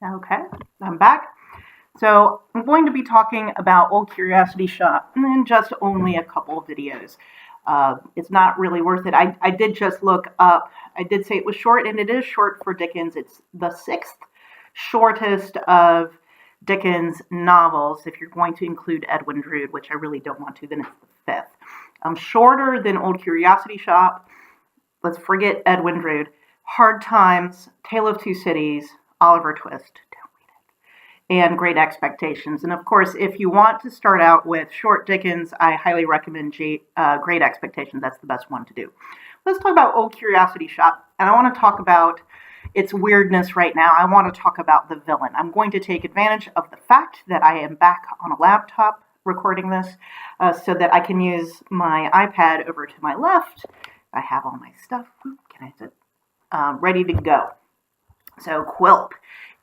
Okay, I'm back. So I'm going to be talking about Old Curiosity Shop in just only a couple of videos. It's not really worth it. I did just look up, I did say it was short, and it is short for Dickens. It's the sixth shortest of Dickens novels. If you're going to include Edwin Drood, which I really don't want to, then it's the fifth. Shorter than Old Curiosity Shop. Let's forget Edwin Drood. Hard Times, Tale of Two Cities, Oliver Twist, and Great Expectations. And of course, if you want to start out with short Dickens, I highly recommend Great Expectations. That's the best one to do. Let's talk about Old Curiosity Shop, and I want to talk about its weirdness right now. I want to talk about the villain. I'm going to take advantage of the fact that I am back on a laptop recording this so that I can use my iPad over to my left. I have all my stuff. Ready to go. So Quilp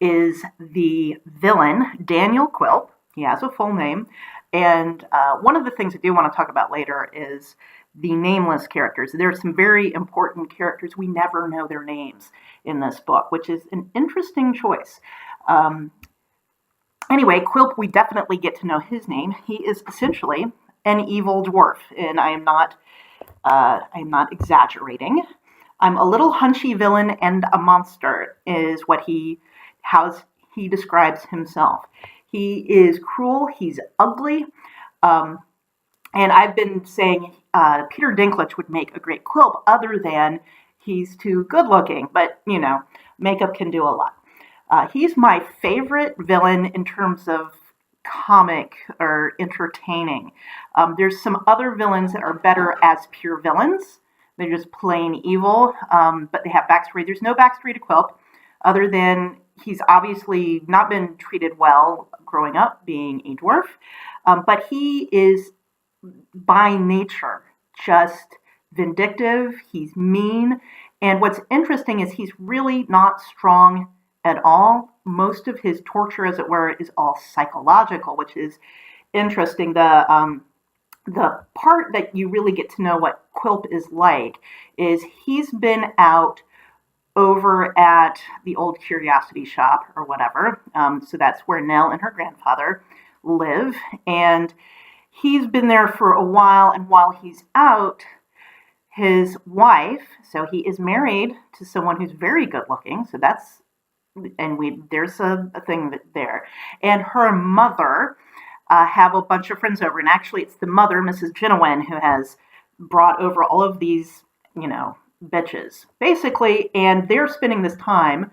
is the villain, Daniel Quilp. He has a full name. And one of the things I do want to talk about later is the nameless characters. There are some very important characters. We never know their names in this book, which is an interesting choice. Anyway, Quilp, we definitely get to know his name. He is essentially an evil dwarf, and I am not exaggerating. I'm a little hunchy villain and a monster is how he describes himself. He is cruel, he's ugly, and I've been saying Peter Dinklage would make a great Quilp other than he's too good looking, but makeup can do a lot. He's my favorite villain in terms of comic or entertaining. There's some other villains that are better as pure villains. They're just plain evil, but they have backstory. There's no backstory to Quilp other than he's obviously not been treated well growing up being a dwarf, but he is by nature just vindictive. He's mean. And what's interesting is he's really not strong at all. Most of his torture, as it were, is all psychological, which is interesting. The part that you really get to know what Quilp is like is he's been out over at the Old Curiosity Shop or whatever. So that's where Nell and her grandfather live. And he's been there for a while. And while he's out, his wife, so he is married to someone who's very good looking. So that's, there's a thing there. And her mother have a bunch of friends over. And actually, it's the mother, Mrs. Genowin, who has brought over all of these, bitches, basically. And they're spending this time,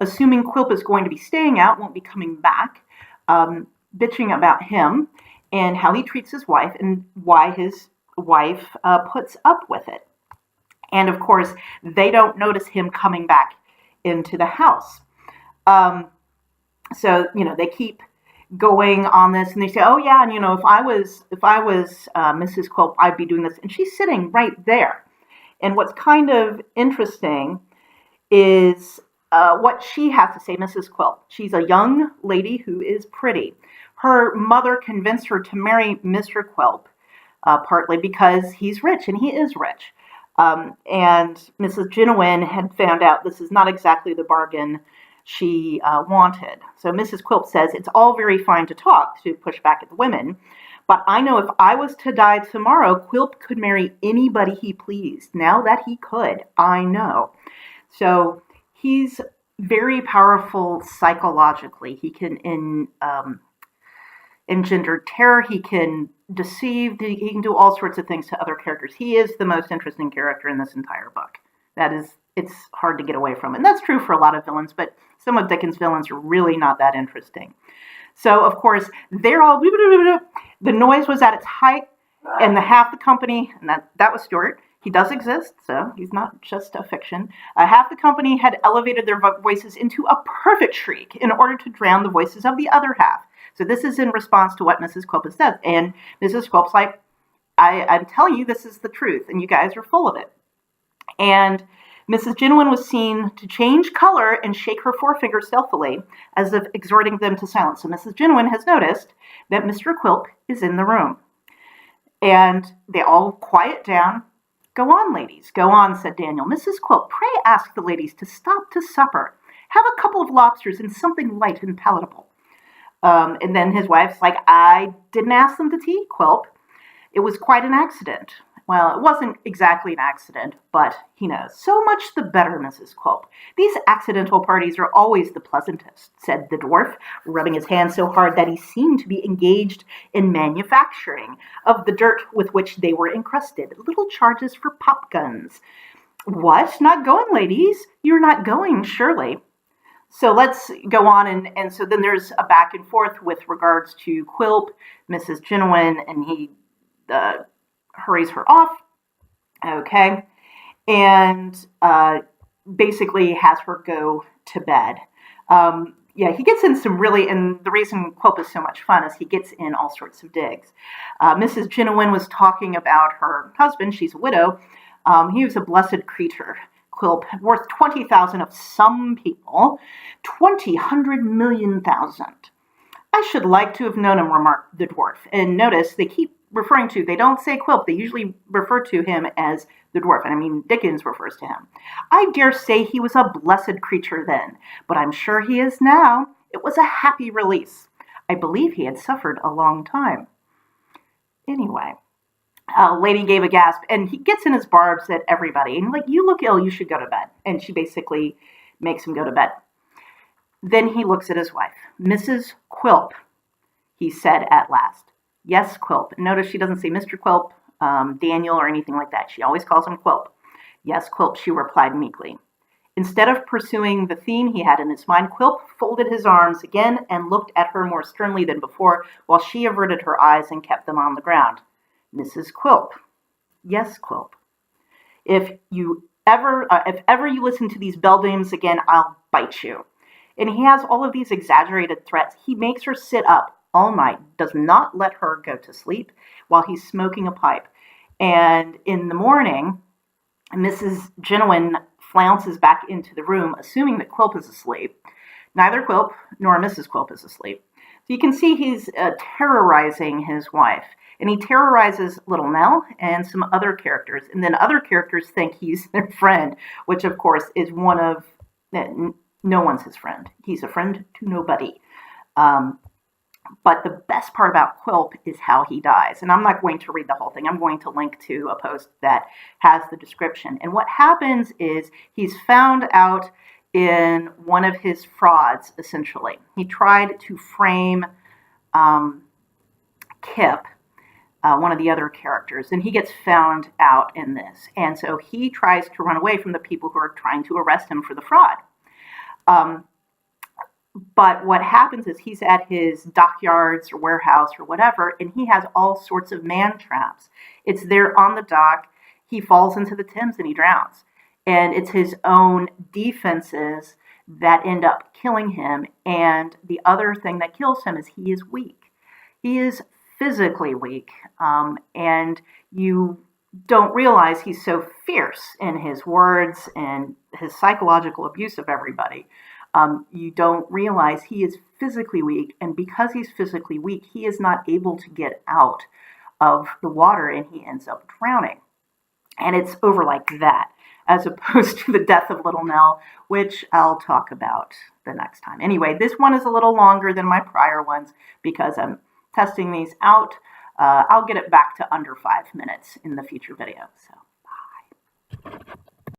assuming Quilp is going to be staying out, won't be coming back, bitching about him and how he treats his wife and why his wife puts up with it. And of course, they don't notice him coming back into the house. So, they keep going on this, and they say, "Oh yeah, and if I was Mrs. Quilp, I'd be doing this." And she's sitting right there. And what's kind of interesting is what she has to say, Mrs. Quilp. She's a young lady who is pretty. Her mother convinced her to marry Mr. Quilp, partly because he's rich, and he is rich. And Mrs. Genowin had found out this is not exactly the bargain she wanted. So Mrs. Quilp says, "It's all very fine to talk, to push back at the women, but I know if I was to die tomorrow, Quilp could marry anybody he pleased. Now that he could, I know." So he's very powerful psychologically. He can engender terror. He can deceive. He can do all sorts of things to other characters. He is the most interesting character in this entire book. It's hard to get away from. And that's true for a lot of villains, but some of Dickens' villains are really not that interesting. So, of course, they're all, the noise was at its height, and half the company, and that was Stuart. He does exist, so he's not just a fiction. Half the company had elevated their voices into a perfect shriek in order to drown the voices of the other half. So this is in response to what Mrs. Quilp has said. And Mrs. Quilp's like, I'm telling you, this is the truth, and you guys are full of it. And Mrs. Genowin was seen to change color and shake her forefinger stealthily, as if exhorting them to silence. So Mrs. Genowin has noticed that Mr. Quilp is in the room. And they all quiet down. "Go on, ladies, go on," said Daniel. "Mrs. Quilp, pray ask the ladies to stop to supper. Have a couple of lobsters and something light and palatable. And then his wife's like, I didn't ask them to tea, Quilp. It was quite an accident. Well, it wasn't exactly an accident, but he knows. So much the better, Mrs. Quilp. These accidental parties are always the pleasantest, said the dwarf, rubbing his hands so hard that he seemed to be engaged in manufacturing of the dirt with which they were encrusted. Little charges for pop guns. What? Not going, ladies? You're not going, surely. So let's go on, and so then there's a back and forth with regards to Quilp, Mrs. Genuine, and he uh, hurries her off. Okay, and basically has her go to bed. Yeah, he gets in some really, and the reason Quilp is so much fun is he gets in all sorts of digs. Mrs. Genuine was talking about her husband. She's a widow. He was a blessed creature. Quilp, worth 20,000 of some people, 20,000,000,000. I should like to have known him, remarked the dwarf. And notice they keep referring to, they don't say Quilp, they usually refer to him as the dwarf. And I mean, Dickens refers to him. I dare say he was a blessed creature then, but I'm sure he is now. It was a happy release. I believe he had suffered a long time. Anyway, lady gave a gasp, and he gets in his barbs at everybody. And like, you look ill, you should go to bed. And she basically makes him go to bed. Then he looks at his wife. Mrs. Quilp, he said at last. Yes, Quilp. Notice she doesn't say Mr. Quilp, Daniel, or anything like that. She always calls him Quilp. Yes, Quilp, she replied meekly. Instead of pursuing the theme he had in his mind, Quilp folded his arms again and looked at her more sternly than before, while she averted her eyes and kept them on the ground. Mrs. Quilp. Yes, Quilp. If ever you listen to these beldames again, I'll bite you. And he has all of these exaggerated threats. He makes her sit up all night, does not let her go to sleep while he's smoking a pipe. And in the morning, Mrs. Genuine flounces back into the room, assuming that Quilp is asleep. Neither Quilp nor Mrs. Quilp is asleep. So you can see he's terrorizing his wife. And he terrorizes Little Nell and some other characters. And then other characters think he's their friend, which, of course, is one of... No one's his friend. He's a friend to nobody. But the best part about Quilp is how he dies. And I'm not going to read the whole thing. I'm going to link to a post that has the description. And what happens is he's found out in one of his frauds, essentially. He tried to frame Kip, one of the other characters, and he gets found out in this. And so he tries to run away from the people who are trying to arrest him for the fraud. But what happens is he's at his dockyards or warehouse or whatever, and he has all sorts of man traps. It's there on the dock. He falls into the Thames and he drowns. And it's his own defenses that end up killing him. And the other thing that kills him is he is weak. He is physically weak. And you don't realize he's so fierce in his words and his psychological abuse of everybody. You don't realize he is physically weak, and because he's physically weak, he is not able to get out of the water, and he ends up drowning. And it's over like that, as opposed to the death of Little Nell, which I'll talk about the next time. Anyway, this one is a little longer than my prior ones because I'm testing these out. I'll get it back to under 5 minutes in the future video. So.